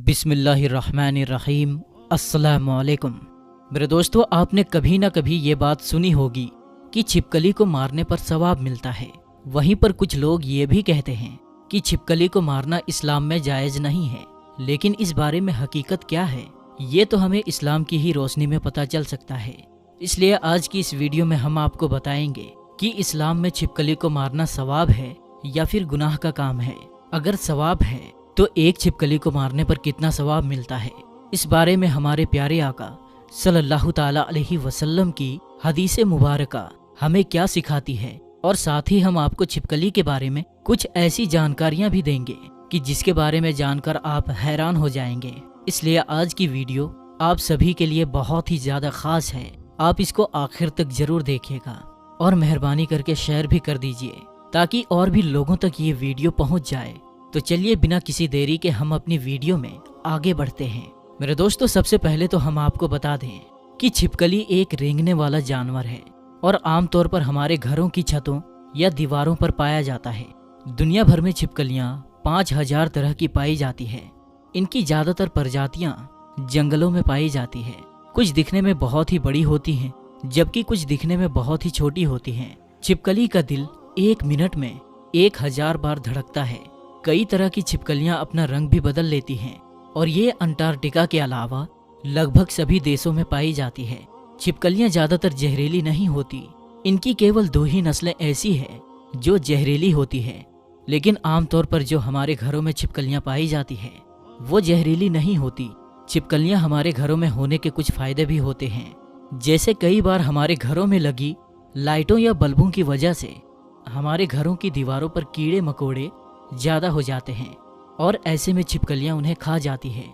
बिस्मिल्लाहिर्रहमानिर्रहीम। अस्सलामु अलैकुम। मेरे दोस्तों, आपने कभी ना कभी ये बात सुनी होगी कि छिपकली को मारने पर सवाब मिलता है। वहीं पर कुछ लोग ये भी कहते हैं कि छिपकली को मारना इस्लाम में जायज़ नहीं है। लेकिन इस बारे में हकीकत क्या है, ये तो हमें इस्लाम की ही रोशनी में पता चल सकता है। इसलिए आज की इस वीडियो में हम आपको बताएंगे कि इस्लाम में छिपकली को मारना सवाब है या फिर गुनाह का काम है। अगर सवाब है तो एक छिपकली को मारने पर कितना सवाब मिलता है, इस बारे में हमारे प्यारे आका सल्लल्लाहु ताला अलैहि वसल्लम की हदीस मुबारका हमें क्या सिखाती है, और साथ ही हम आपको छिपकली के बारे में कुछ ऐसी जानकारियां भी देंगे कि जिसके बारे में जानकर आप हैरान हो जाएंगे। इसलिए आज की वीडियो आप सभी के लिए बहुत ही ज्यादा खास है। आप इसको आखिर तक जरूर देखिएगा और मेहरबानी करके शेयर भी कर दीजिए ताकि और भी लोगों तक ये वीडियो पहुंच जाए। तो चलिए बिना किसी देरी के हम अपनी वीडियो में आगे बढ़ते हैं। मेरे दोस्तों, सबसे पहले तो हम आपको बता दें कि छिपकली एक रेंगने वाला जानवर है और आमतौर पर हमारे घरों की छतों या दीवारों पर पाया जाता है। दुनिया भर में छिपकलियां 5000 तरह की पाई जाती है। इनकी ज्यादातर प्रजातियां जंगलों में पाई जाती है। कुछ दिखने में बहुत ही बड़ी होती हैं, जबकि कुछ दिखने में बहुत ही छोटी होती हैं। छिपकली का दिल 1 मिनट में 1000 बार धड़कता है। कई तरह की छिपकलियां अपना रंग भी बदल लेती हैं और ये अंटार्कटिका के अलावा लगभग सभी देशों में पाई जाती है। छिपकलियां ज्यादातर जहरीली नहीं होती। इनकी केवल 2 ही नस्लें ऐसी है जो जहरीली होती है, लेकिन आमतौर पर जो हमारे घरों में छिपकलियां पाई जाती है वो जहरीली नहीं होती। छिपकलियां हमारे घरों में होने के कुछ फायदे भी होते हैं, जैसे कई बार हमारे घरों में लगी लाइटों या बल्बों की वजह से हमारे घरों की दीवारों पर कीड़े मकोड़े ज्यादा हो जाते हैं और ऐसे में छिपकलियां उन्हें खा जाती है,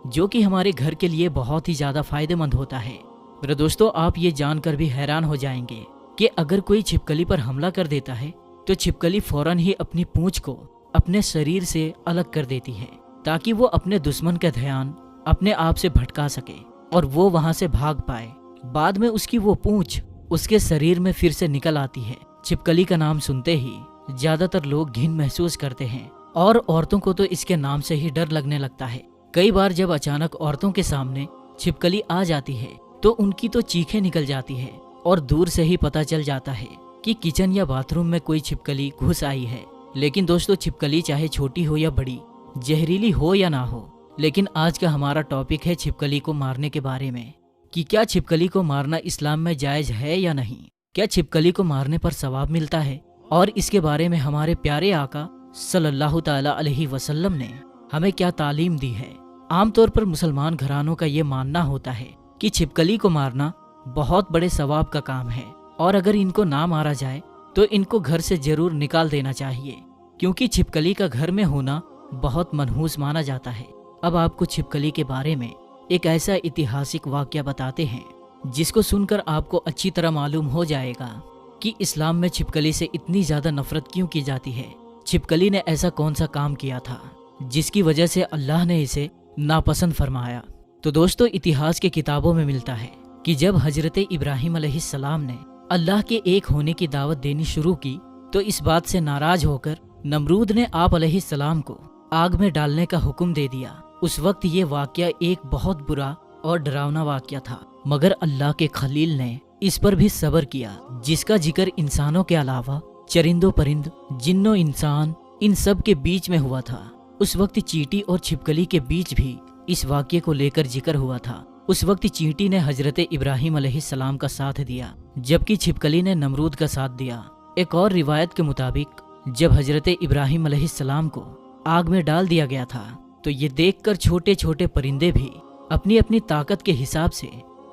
जो कि हमारे घर के लिए बहुत ही ज्यादा फायदेमंद होता है। मेरे दोस्तों, आप ये जानकर भी हैरान हो जाएंगे कि अगर कोई छिपकली पर हमला कर देता है तो छिपकली फौरन ही अपनी पूंछ को अपने शरीर से अलग कर देती है ताकि वो अपने दुश्मन का ध्यान अपने आप से भटका सके और वो वहां से भाग पाए। बाद में उसकी वो पूंछ उसके शरीर में फिर से निकल आती है। छिपकली का नाम सुनते ही ज्यादातर लोग घिन महसूस करते हैं और औरतों को तो इसके नाम से ही डर लगने लगता है। कई बार जब अचानक औरतों के सामने छिपकली आ जाती है तो उनकी तो चीखें निकल जाती है और दूर से ही पता चल जाता है कि किचन या बाथरूम में कोई छिपकली घुस आई है। लेकिन दोस्तों, छिपकली चाहे छोटी हो या बड़ी, जहरीली हो या ना हो, लेकिन आज का हमारा टॉपिक है छिपकली को मारने के बारे में कि क्या छिपकली को मारना इस्लाम में जायज है या नहीं, क्या छिपकली को मारने पर सवाब मिलता है। और इसके बारे में हमारे प्यारे आका सल्लल्लाहु ताला अलैहि वसल्लम ने हमें क्या तालीम दी है। आमतौर पर मुसलमान घरानों का ये मानना होता है कि छिपकली को मारना बहुत बड़े सवाब का काम है और अगर इनको ना मारा जाए तो इनको घर से जरूर निकाल देना चाहिए, क्योंकि छिपकली का घर में होना बहुत मनहूस माना जाता है। अब आपको छिपकली के बारे में एक ऐसा ऐतिहासिक वाकया बताते हैं जिसको सुनकर आपको अच्छी तरह मालूम हो जाएगा कि इस्लाम में छिपकली से इतनी ज्यादा नफरत क्यों की जाती है। छिपकली ने ऐसा कौन सा काम किया था जिसकी वजह से अल्लाह ने इसे नापसंद फरमाया। तो दोस्तों, इतिहास के किताबों में मिलता है कि जब हजरत इब्राहिम अलैहिस्सलाम ने अल्लाह के एक होने की दावत देनी शुरू की तो इस बात से नाराज होकर नमरूद ने आप अलैहिस्सलाम को आग में डालने का हुक्म दे दिया। उस वक्त ये वाकया एक बहुत बुरा और डरावना वाकया था, मगर अल्लाह के खलील ने इस पर भी सब्र किया, जिसका जिक्र इंसानों के अलावा चरिंदों परिंद, जिन्नों, इंसान, इन सब के बीच में हुआ था। उस वक्त चींटी और छिपकली के बीच भी इस वाक्य को लेकर जिक्र हुआ था। उस वक्त चींटी ने हजरत इब्राहिम अलैहिस्सलाम का साथ दिया, जबकि छिपकली ने नमरूद का साथ दिया। एक और रिवायत के मुताबिक जब हजरत इब्राहिम अलैहिस्सलाम को आग में डाल दिया गया था तो ये देखकर छोटे छोटे परिंदे भी अपनी अपनी ताकत के हिसाब से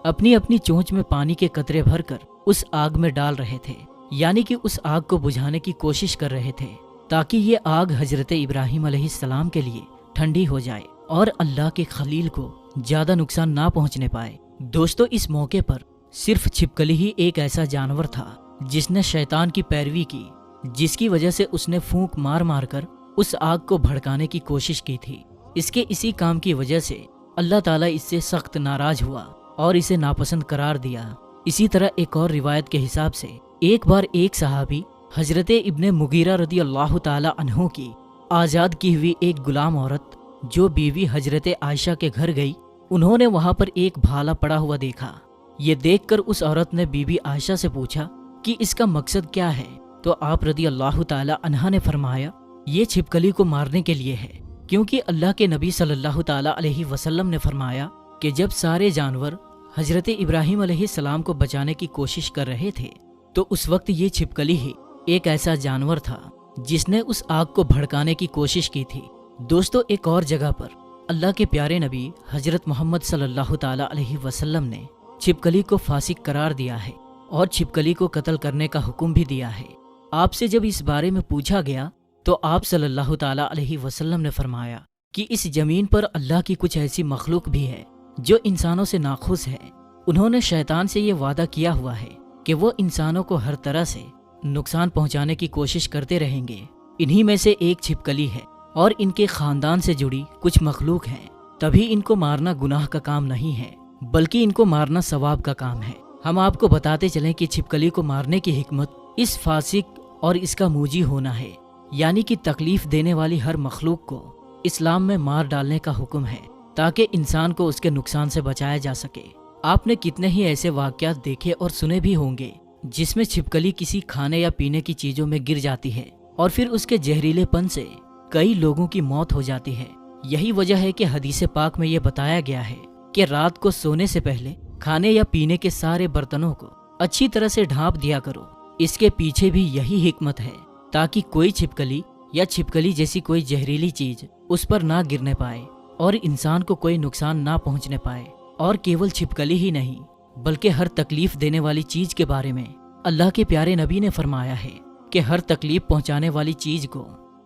अपनी अपनी चोंच में पानी के कतरे भरकर उस आग में डाल रहे थे, यानी कि उस आग को बुझाने की कोशिश कर रहे थे ताकि ये आग हजरत इब्राहिम अलैहिस्सलाम के लिए ठंडी हो जाए और अल्लाह के खलील को ज्यादा नुकसान ना पहुंचने पाए। दोस्तों, इस मौके पर सिर्फ छिपकली ही एक ऐसा जानवर था जिसने शैतान की पैरवी की, जिसकी वजह से उसने फूंक मार मार कर उस आग को भड़काने की कोशिश की थी। इसके इसी काम की वजह से अल्लाह ताला इससे सख्त नाराज हुआ और इसे नापसंद करार दिया। इसी तरह एक और रिवायत के हिसाब से एक बार एक सहाबी हजरत इब्ने मुगीरा रदी अल्लाह ताला अन्हु की आजाद की हुई एक गुलाम औरत जो बीवी हजरत आयशा के घर गई, उन्होंने वहां पर एक भाला पड़ा हुआ देखा। ये देखकर उस औरत ने बीबी आयशा से पूछा कि इसका मकसद क्या है। तो आप रदी अल्लाह ताला अन्हा ने फरमाया, ये छिपकली को मारने के लिए है, क्योंकि अल्लाह के नबी सल्लल्लाहु ताला अलैहि वसल्लम ने फरमाया कि जब सारे जानवर हजरत इब्राहिम अलैहिस्सलाम को बचाने की कोशिश कर रहे थे, तो उस वक्त ये छिपकली ही एक ऐसा जानवर था जिसने उस आग को भड़काने की कोशिश की थी। दोस्तों, एक और जगह पर अल्लाह के प्यारे नबी हजरत मोहम्मद सल्लल्लाहु ताला अलैहि वसल्लम ने छिपकली को फासिक करार दिया है और छिपकली को कत्ल करने का हुक्म भी दिया है। आपसे जब इस बारे में पूछा गया तो आप सल्लल्लाहु ताला अलैहि वसल्लम ने फरमाया कि इस जमीन पर अल्लाह की कुछ ऐसी मखलूक भी है जो इंसानों से नाखुश है। उन्होंने शैतान से ये वादा किया हुआ है कि वो इंसानों को हर तरह से नुकसान पहुंचाने की कोशिश करते रहेंगे। इन्हीं में से एक छिपकली है और इनके खानदान से जुड़ी कुछ मखलूक हैं। तभी इनको मारना गुनाह का काम नहीं है, बल्कि इनको मारना सवाब का काम है। हम आपको बताते चलें कि छिपकली को मारने की हिकमत इस फासिक और इसका मूजी होना है, यानी कि तकलीफ देने वाली हर मखलूक को इस्लाम में मार डालने का हुक्म है, ताकि इंसान को उसके नुकसान से बचाया जा सके। आपने कितने ही ऐसे वाक़यात देखे और सुने भी होंगे जिसमें छिपकली किसी खाने या पीने की चीजों में गिर जाती है और फिर उसके जहरीलेपन से कई लोगों की मौत हो जाती है। यही वजह है कि हदीस पाक में ये बताया गया है कि रात को सोने से पहले खाने या पीने के सारे बर्तनों को अच्छी तरह से ढांप दिया करो। इसके पीछे भी यही हिकमत है, ताकि कोई छिपकली या छिपकली जैसी कोई जहरीली चीज उस पर ना गिरने पाए और इंसान को कोई नुकसान ना पहुंचने पाए। और केवल छिपकली ही नहीं, बल्कि हर तकलीफ देने वाली चीज के बारे में अल्लाह के प्यारे नबी ने फरमाया है कि हर तकलीफ पहुंचाने वाली चीज को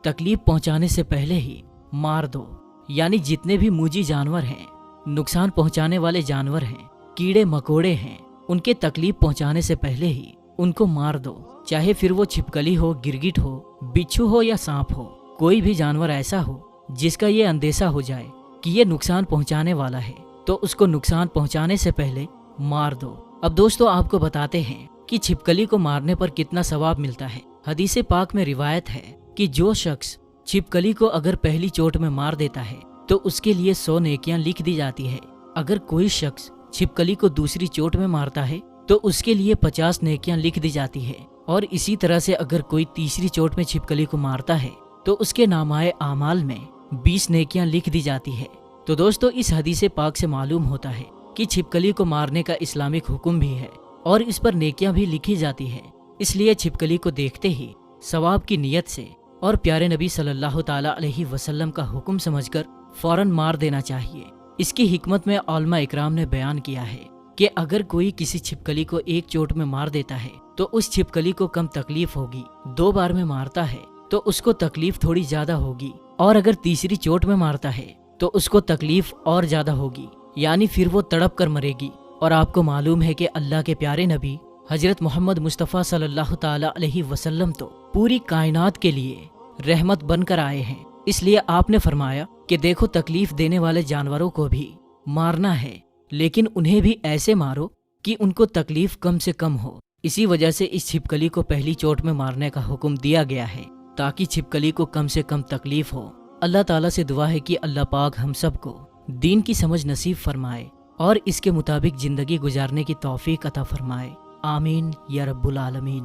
तकलीफ पहुंचाने से पहले ही मार दो। यानी जितने भी मूजी जानवर हैं, नुकसान पहुंचाने वाले जानवर हैं, कीड़े मकोड़े हैं, उनके तकलीफ पहुंचाने से पहले ही उनको मार दो। चाहे फिर वो छिपकली हो, गिरगिट हो, बिच्छू हो या सांप हो, कोई भी जानवर ऐसा हो जिसका ये अंदेशा हो जाए कि ये नुकसान पहुंचाने वाला है, तो उसको नुकसान पहुंचाने से पहले मार दो। अब दोस्तों, आपको बताते हैं कि छिपकली को मारने पर कितना सवाब मिलता है। हदीस पाक में रिवायत है कि जो शख्स छिपकली को अगर पहली चोट में मार देता है तो उसके लिए 100 नेकियां लिख दी जाती है। अगर कोई शख्स छिपकली को दूसरी चोट में मारता है तो उसके लिए 50 नेकियां लिख दी जाती है। और इसी तरह से अगर कोई तीसरी चोट में छिपकली को मारता है तो उसके नामाए आमाल में 20 नेकियां लिख दी जाती है। तो दोस्तों, इस हदीस पाक से मालूम होता है कि छिपकली को मारने का इस्लामिक हुक्म भी है और इस पर नेकियां भी लिखी जाती है। इसलिए छिपकली को देखते ही सवाब की नियत से और प्यारे नबी सल्लल्लाहु ताला अलैहि वसल्लम का हुक्म समझकर फौरन मार देना चाहिए। इसकी हिकमत में उलमा इकराम ने बयान किया है कि अगर कोई किसी छिपकली को एक चोट में मार देता है तो उस छिपकली को कम तकलीफ होगी। 2 बार में मारता है तो उसको तकलीफ थोड़ी ज्यादा होगी, और अगर तीसरी चोट में मारता है तो उसको तकलीफ और ज्यादा होगी, यानी फिर वो तड़प कर मरेगी। और आपको मालूम है कि अल्लाह के प्यारे नबी हजरत मोहम्मद मुस्तफ़ा सल्लल्लाहु ताला अलैहि वसल्लम तो पूरी कायनात के लिए रहमत बनकर आए हैं। इसलिए आपने फरमाया कि देखो, तकलीफ देने वाले जानवरों को भी मारना है, लेकिन उन्हें भी ऐसे मारो कि उनको तकलीफ कम से कम हो। इसी वजह से इस छिपकली को पहली चोट में मारने का हुक्म दिया गया है, ताकि छिपकली को कम से कम तकलीफ हो। अल्लाह ताला से दुआ है कि अल्लाह पाक हम सबको दीन की समझ नसीब फरमाए और इसके मुताबिक जिंदगी गुजारने की तौफीक अता फरमाए। आमीन या रब्बुल आलमीन।